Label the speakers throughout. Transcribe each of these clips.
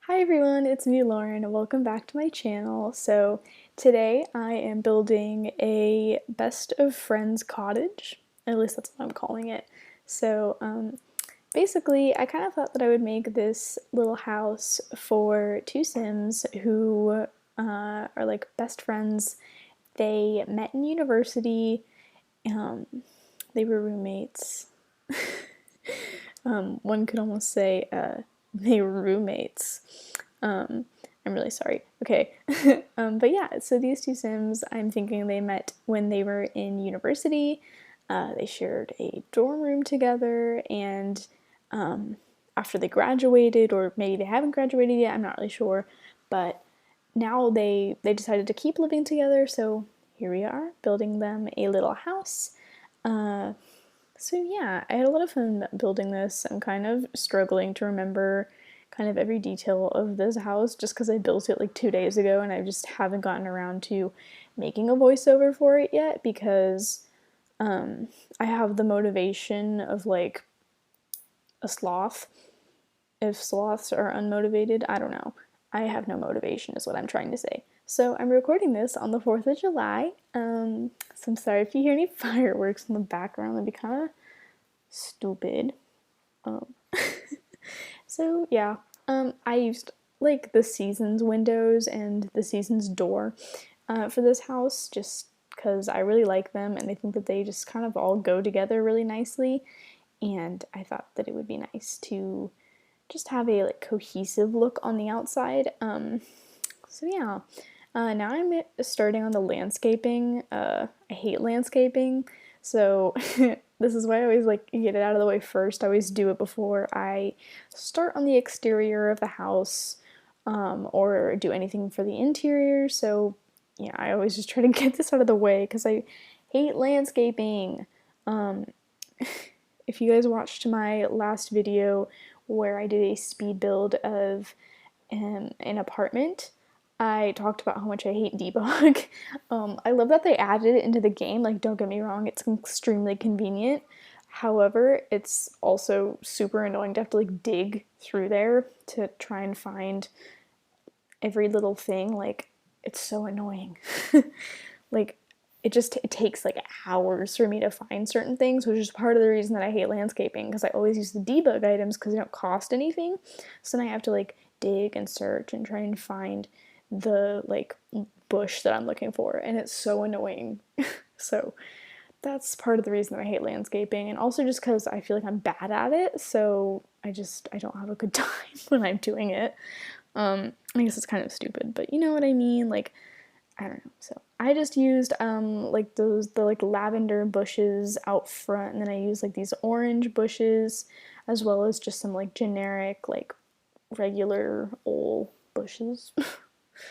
Speaker 1: Hi everyone, it's me Lauren. Welcome back to my channel. So today I am building a best of friends cottage. At least that's what I'm calling it. So basically I kind of thought that I would make this little house for two Sims who are like best friends. They met in university. Um, they were roommates. One could almost say they were roommates. I'm really sorry. Okay. But yeah, so these two Sims, I'm thinking they met when they were in university. They shared a dorm room together, and after they graduated, or maybe they haven't graduated yet, I'm not really sure. But now they decided to keep living together, so here we are, building them a little house. Uh, so yeah, I had a lot of fun building this. I'm kind of struggling to remember kind of every detail of this house just because I built it like 2 days ago and I just haven't gotten around to making a voiceover for it yet because I have the motivation of like a sloth. If sloths are unmotivated, I don't know. I have no motivation is what I'm trying to say. So I'm recording this on the 4th of July. So I'm sorry if you hear any fireworks in the background. That'd be kind of stupid. Um, so yeah, I used like the seasons windows and the seasons door for this house just because I really like them and I think that they just kind of all go together really nicely. And I thought that it would be nice to just have a like cohesive look on the outside. So yeah, now I'm starting on the landscaping. I hate landscaping, so this is why I always like get it out of the way first. I always do it before I start on the exterior of the house or do anything for the interior. So yeah, I always just try to get this out of the way because I hate landscaping. Um, if you guys watched my last video where I did a speed build of an apartment, I talked about how much I hate debug. I love that they added it into the game. Like, don't get me wrong, it's extremely convenient. However, it's also super annoying to have to like dig through there to try and find every little thing. Like, it's so annoying. Like, it takes like hours for me to find certain things, which is part of the reason that I hate landscaping because I always use the debug items because they don't cost anything. So then I have to like dig and search and try and find the like bush that I'm looking for, and it's so annoying. So that's part of the reason that I hate landscaping, and also just because I feel like I'm bad at it, so I don't have a good time when I'm doing it. I guess it's kind of stupid, but you know what I mean. Like, I don't know. So I just used like the like lavender bushes out front, and then I used like these orange bushes, as well as just some like generic like regular old bushes.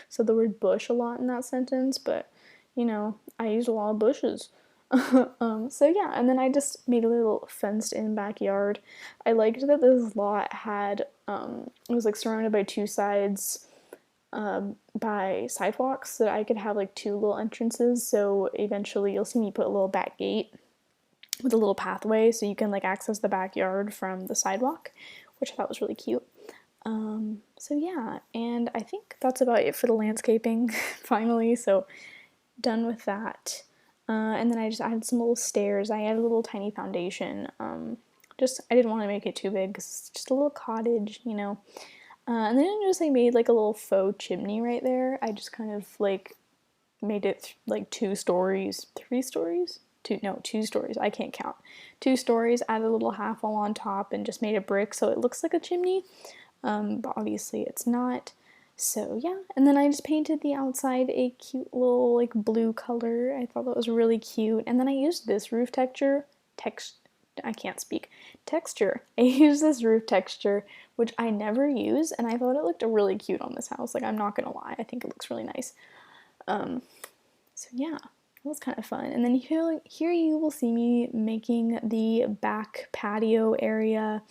Speaker 1: Said the word bush a lot in that sentence, but you know, I used a lot of bushes. So yeah, and then I just made a little fenced in backyard. I liked that this lot had it was like surrounded by two sides by sidewalks so that I could have like two little entrances. So eventually you'll see me put a little back gate with a little pathway so you can like access the backyard from the sidewalk, which I thought was really cute. So yeah, and I think that's about it for the landscaping finally. So done with that. And then I just added some little stairs. I added a little tiny foundation. Just I didn't want to make it too big because it's just a little cottage, you know. And then I just like made like a little faux chimney right there. I just kind of like made it like 2 stories, 3 stories, 2 stories. I can't count. 2 stories. Added a little half wall on top and just made it brick so it looks like a chimney. But obviously it's not. So yeah, and then I just painted the outside a cute little like blue color. I thought that was really cute. And then I used this roof I can't speak. Texture. I used this roof texture, which I never use, and I thought it looked really cute on this house. Like, I'm not gonna lie, I think it looks really nice. So yeah, that was kind of fun. And then here you will see me making the back patio area.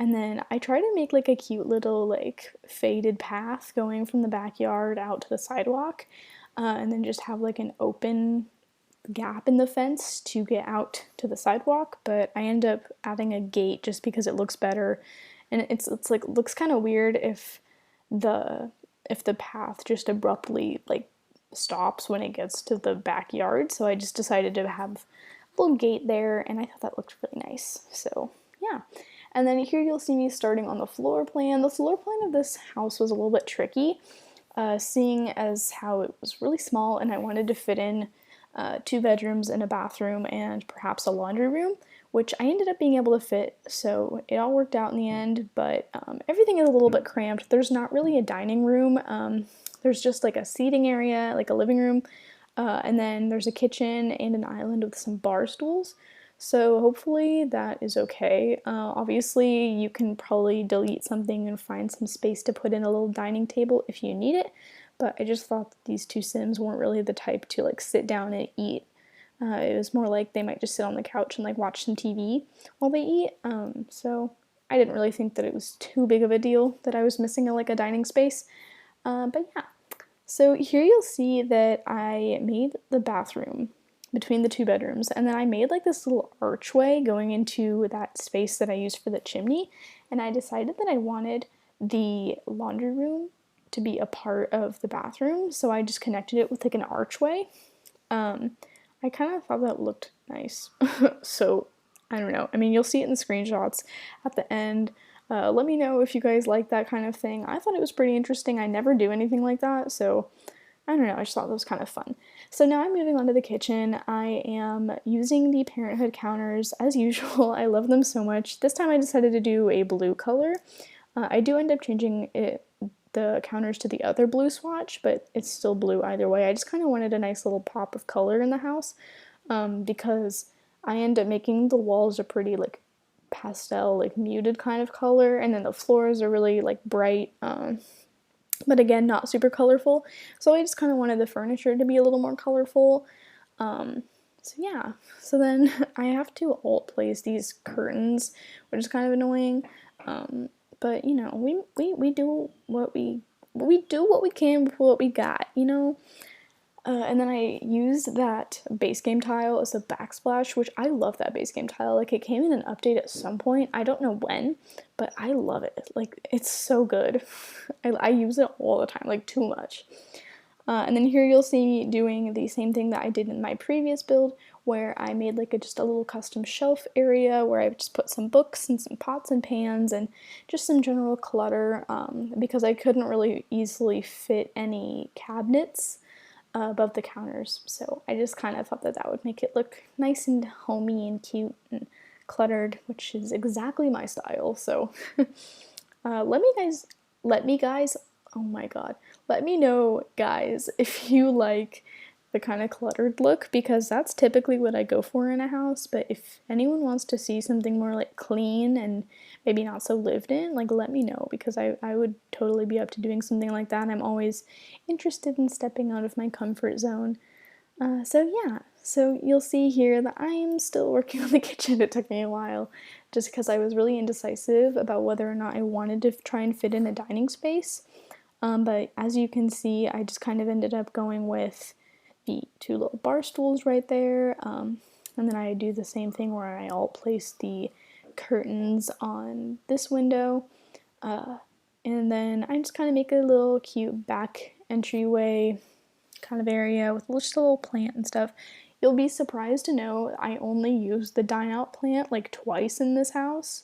Speaker 1: And then I try to make like a cute little like faded path going from the backyard out to the sidewalk. And then just have like an open gap in the fence to get out to the sidewalk, but I end up adding a gate just because it looks better and it's like looks kind of weird the if the path just abruptly like stops when it gets to the backyard. So I just decided to have a little gate there, and I thought that looked really nice. So yeah. And then here you'll see me starting on the floor plan. The floor plan of this house was a little bit tricky, seeing as how it was really small and I wanted to fit in 2 bedrooms and a bathroom and perhaps a laundry room, which I ended up being able to fit, so it all worked out in the end, but everything is a little bit cramped. There's not really a dining room. There's just like a seating area, like a living room, and then there's a kitchen and an island with some bar stools. So hopefully that is okay. Obviously, you can probably delete something and find some space to put in a little dining table if you need it, but I just thought that these 2 Sims weren't really the type to like sit down and eat. It was more like they might just sit on the couch and like watch some TV while they eat. So I didn't really think that it was too big of a deal that I was missing like a dining space. But yeah, so here you'll see that I made the bathroom between the 2 bedrooms, and then I made like this little archway going into that space that I used for the chimney, and I decided that I wanted the laundry room to be a part of the bathroom, so I just connected it with like an archway. I kind of thought that looked nice. So, I don't know. I mean, you'll see it in the screenshots at the end. Let me know if you guys like that kind of thing. I thought it was pretty interesting. I never do anything like that, so I don't know. I just thought it was kind of fun. So now I'm moving on to the kitchen. I am using the Parenthood counters as usual. I love them so much. This time I decided to do a blue color. I do end up changing the counters to the other blue swatch, but it's still blue either way. I just kind of wanted a nice little pop of color in the house, because I end up making the walls a pretty like pastel, like muted kind of color, and then the floors are really like bright, but again, not super colorful. So I just kind of wanted the furniture to be a little more colorful. So yeah, so then I have to alt place these curtains, which is kind of annoying. But you know, we do what we do what we can with what we got, you know. And then I used that base game tile as a backsplash, which I love that base game tile. Like it came in an update at some point. I don't know when, but I love it. Like it's so good. I use it all the time, like too much. And then here you'll see me doing the same thing that I did in my previous build, where I made like just a little custom shelf area where I just put some books and some pots and pans and just some general clutter, because I couldn't really easily fit any cabinets above the counters. So I just kind of thought that that would make it look nice and homey and cute and cluttered, which is exactly my style. So let me guys, oh my god, let me know guys if you like the kind of cluttered look, because that's typically what I go for in a house. But if anyone wants to see something more like clean and maybe not so lived in, like let me know, because I would totally be up to doing something like that. I'm always interested in stepping out of my comfort zone. So yeah, so you'll see here that I am still working on the kitchen. It took me a while just because I was really indecisive about whether or not I wanted to try and fit in a dining space. But as you can see, I just kind of ended up going with the 2 little bar stools right there. And then I do the same thing where I alt place the curtains on this window. And then I just kind of make a little cute back entryway kind of area with just a little plant and stuff. You'll be surprised to know I only used the dine out plant like twice in this house.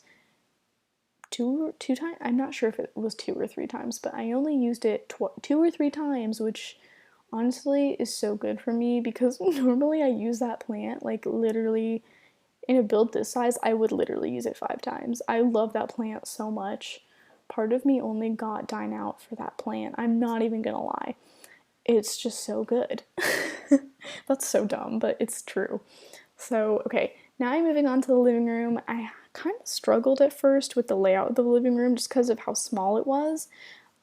Speaker 1: Two times? I'm not sure if it was 2 or 3 times, but I only used it 2 or 3 times, which honestly is so good for me, because normally I use that plant like literally in a build this size, I would literally use it 5 times. I love that plant so much. Part of me only got dine out for that plant. I'm not even gonna lie. It's just so good. That's so dumb, but it's true. So, okay, now I'm moving on to the living room. I kind of struggled at first with the layout of the living room just because of how small it was.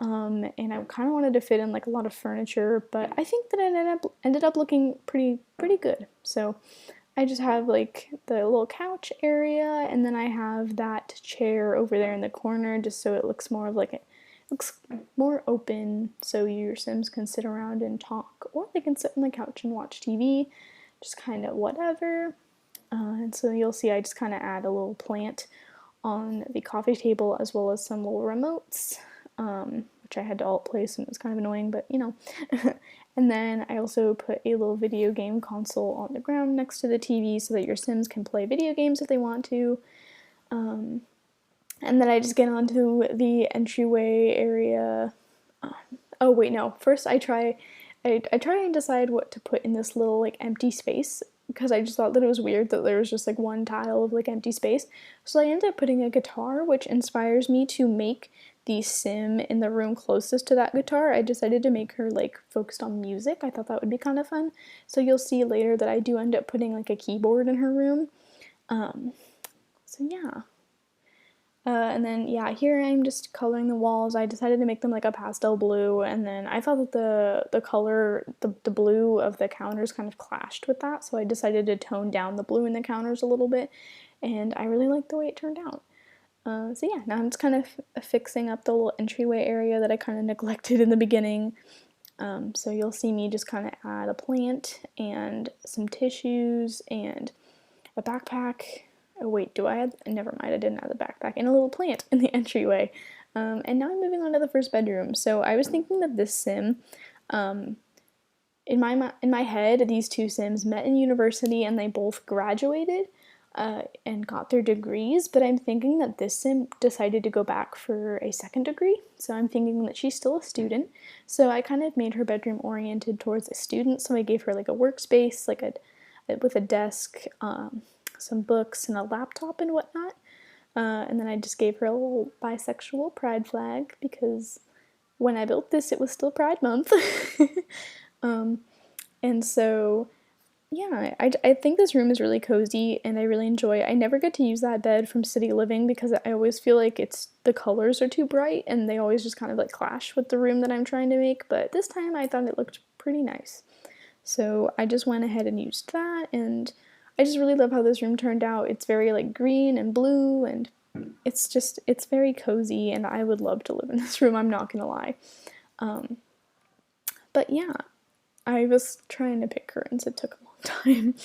Speaker 1: And I kind of wanted to fit in like a lot of furniture, but I think that it ended up looking pretty good. So I just have like the little couch area, and then I have that chair over there in the corner just so it looks more of like it looks more open, so your Sims can sit around and talk, or they can sit on the couch and watch TV, just kind of whatever. And so you'll see I just kind of add a little plant on the coffee table, as well as some little remotes, which I had to alt place and it was kind of annoying, but you know. And then I also put a little video game console on the ground next to the TV so that your Sims can play video games if they want to. And then I just get onto the entryway area. Oh wait, no. First I try and decide what to put in this little like empty space, because I just thought that it was weird that there was just like one tile of like empty space. So I ended up putting a guitar, which inspires me to make the sim in the room closest to that guitar. I decided to make her like focused on music. I thought that would be kind of fun. So you'll see later that I do end up putting like a keyboard in her room. So yeah. And then, yeah, here I'm just coloring the walls. I decided to make them like a pastel blue, and then I thought that the color, the blue of the counters kind of clashed with that, so I decided to tone down the blue in the counters a little bit, and I really liked the way it turned out. So yeah, now I'm just kind of fixing up the little entryway area that I kind of neglected in the beginning. So you'll see me just kind of add a plant and some tissues and a backpack. Oh wait, do I add? Never mind, I didn't add the backpack. And a little plant in the entryway. And now I'm moving on to the first bedroom. So I was thinking that this sim, in my head, these two Sims met in university and they both graduated and got their degrees. But I'm thinking that this Sim decided to go back for a second degree. So I'm thinking that she's still a student. So I kind of made her bedroom oriented towards a student. So I gave her like a workspace, like with a desk, some books, and a laptop and whatnot. And then I just gave her a little bisexual pride flag, because when I built this, it was still Pride Month. And so, yeah, I think this room is really cozy and I really enjoy it. I never get to use that bed from City Living because I always feel like the colors are too bright and they always just kind of like clash with the room that I'm trying to make. But this time I thought it looked pretty nice. So I just went ahead and used that, and I just really love how this room turned out. It's very like green and blue, and it's very cozy, and I would love to live in this room, I'm not gonna lie. But yeah, I was trying to pick curtains, it took a long time.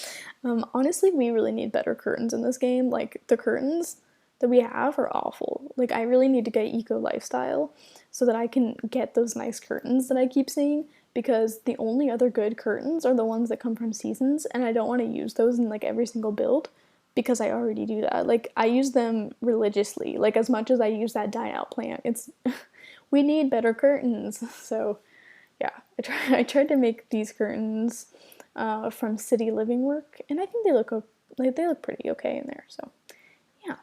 Speaker 1: Honestly, we really need better curtains in this game. Like, the curtains that we have are awful. Like, I really need to get Eco Lifestyle so that I can get those nice curtains that I keep seeing, because the only other good curtains are the ones that come from Seasons, and I don't want to use those in like every single build because I already do that. Like, I use them religiously, like as much as I use that dine out plant. It's we need better curtains. So yeah, I tried to make these curtains from City Living Work, and I think they look pretty okay in there. So yeah.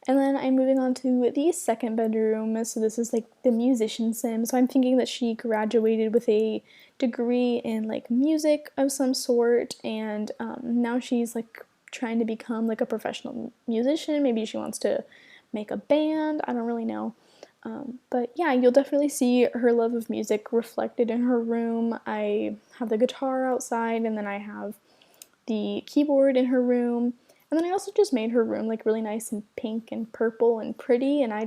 Speaker 1: And then I'm moving on to the second bedroom. So this is like the musician sim. So I'm thinking that she graduated with a degree in like music of some sort, and now she's like trying to become like a professional musician. Maybe she wants to make a band. I don't really know. But yeah, you'll definitely see her love of music reflected in her room. I have the guitar outside, and then I have the keyboard in her room. And then I also just made her room like really nice and pink and purple and pretty, and I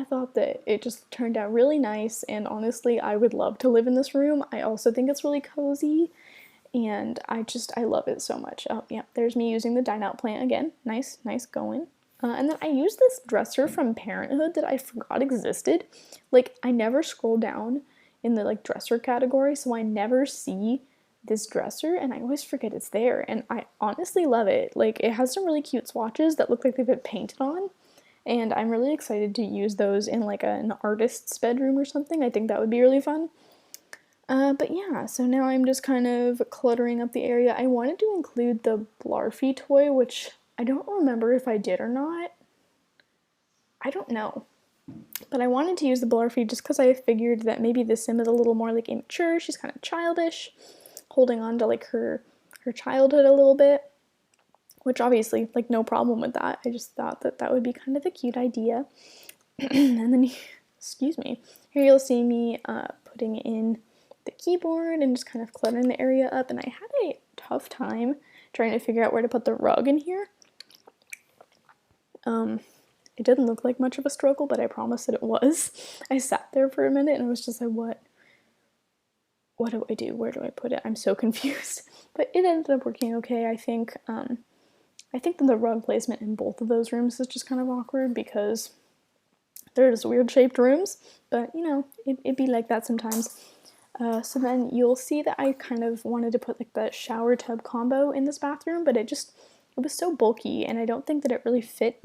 Speaker 1: thought that it just turned out really nice, and honestly, I would love to live in this room. I also think it's really cozy, and I love it so much. Oh yeah, there's me using the dine out plant again. Nice going. And then I used this dresser from Parenthood that I forgot existed. Like, I never scroll down in the like dresser category, so I never see this dresser, and I always forget it's there, and I honestly love it. Like, it has some really cute swatches that look like they've been painted on, and I'm really excited to use those in like an artist's bedroom or something. I think that would be really fun. But yeah, so now I'm just kind of cluttering up the area. I wanted to include the Blarfy toy, which I don't remember if I did or not. I don't know. But I wanted to use the Blarfy just because I figured that maybe the sim is a little more like immature. She's kind of childish, holding on to like her childhood a little bit, which obviously, like, no problem with that. I just thought that that would be kind of a cute idea. And then, excuse me, here you'll see me putting in the keyboard and just kind of cluttering the area up, and I had a tough time trying to figure out where to put the rug in here. It didn't look like much of a struggle, but I promise that it was. I sat there for a minute and I was just like, what do I do? Where do I put it? I'm so confused. But it ended up working okay, I think. I think that the rug placement in both of those rooms is just kind of awkward because they're just weird shaped rooms, but you know, it'd be like that sometimes. So then you'll see that I kind of wanted to put like the shower tub combo in this bathroom, but it was so bulky and I don't think that it really fit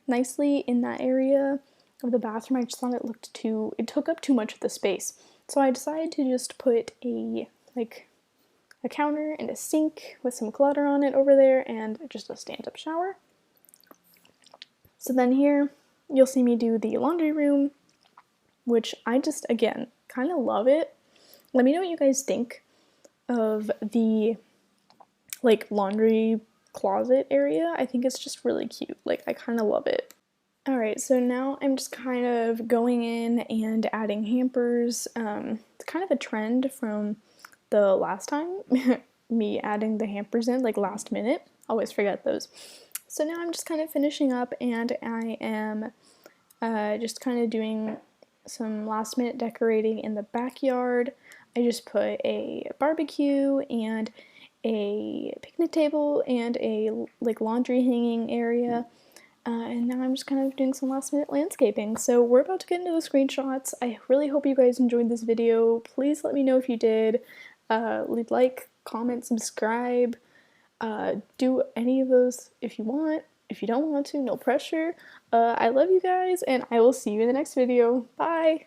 Speaker 1: nicely in that area of the bathroom. I just thought it took up too much of the space. So I decided to just put a counter and a sink with some clutter on it over there and just a stand-up shower. So then here you'll see me do the laundry room, which I just, again, kind of love it. Let me know what you guys think of the like laundry closet area. I think it's just really cute. Like, I kind of love it. Alright, so now I'm just kind of going in and adding hampers. It's kind of a trend from the last time, me adding the hampers in, like last minute. Always forget those. So now I'm just kind of finishing up and I am just kind of doing some last minute decorating in the backyard. I just put a barbecue and a picnic table and a like laundry hanging area. And now I'm just kind of doing some last minute landscaping. So we're about to get into the screenshots. I really hope you guys enjoyed this video. Please let me know if you did. Leave like, comment, subscribe. Do any of those if you want. If you don't want to, no pressure. I love you guys, and I will see you in the next video. Bye!